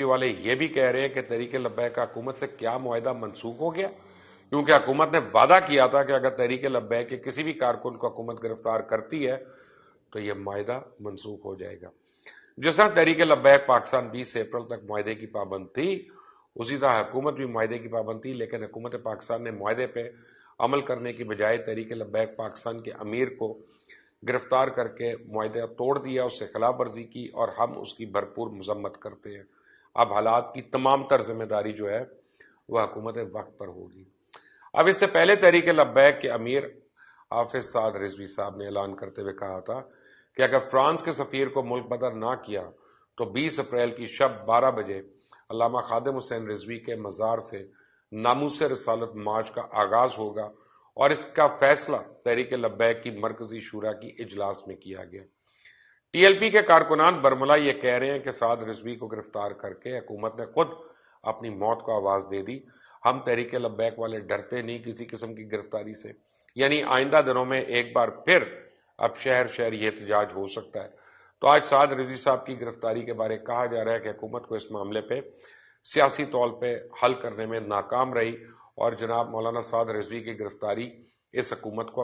والے یہ بھی کہہ رہے ہیں کہ تحریک لبیک کا حکومت سے کیا معاہدہ منسوخ ہو گیا، کیونکہ حکومت نے وعدہ کیا تھا کہ اگر تحریک لبیک کے کسی بھی کارکن کو حکومت گرفتار کرتی ہے تو یہ معاہدہ منسوخ ہو جائے گا۔ جس طرح تحریک لبیک پاکستان 20 اپریل تک معاہدے کی پابند تھی، اسی طرح حکومت بھی معاہدے کی پابند تھی، لیکن حکومت پاکستان نے معاہدے پہ عمل کرنے کی بجائے تحریک لبیک پاکستان کے امیر کو گرفتار کر کے معاہدہ توڑ دیا، اس سے خلاف ورزی کی، اور ہم اس کی بھرپور مذمت کرتے ہیں۔ اب حالات کی تمام تر ذمہ داری جو ہے وہ حکومت وقت پر ہوگی۔ اب اس سے پہلے تحریک لبیک کے امیر حافظ سعد رضوی صاحب نے اعلان کرتے ہوئے کہا تھا کہ اگر فرانس کے سفیر کو ملک بدر نہ کیا تو 20 اپریل کی شب 12 بجے علامہ خادم حسین رضوی کے مزار سے ناموس رسالت مارچ کا آغاز ہوگا، اور اس کا فیصلہ تحریک لبیک کی مرکزی شورا کی اجلاس میں کیا گیا۔ ٹی ایل پی کے کارکنان برملا یہ کہہ رہے ہیں کہ سعد رضوی کو گرفتار کر کے حکومت نے خود اپنی موت کو آواز دے دی۔ ہم تحریک لبیک والے ڈرتے نہیں کسی قسم کی گرفتاری سے، یعنی آئندہ دنوں میں ایک بار پھر اب شہر شہر یہ احتجاج ہو سکتا ہے۔ تو آج سعد رضوی صاحب کی گرفتاری کے بارے کہا جا رہا ہے کہ حکومت کو اس معاملے پہ سیاسی طور پہ حل کرنے میں ناکام رہی، اور جناب مولانا سعد رضوی کی گرفتاری اس حکومت کو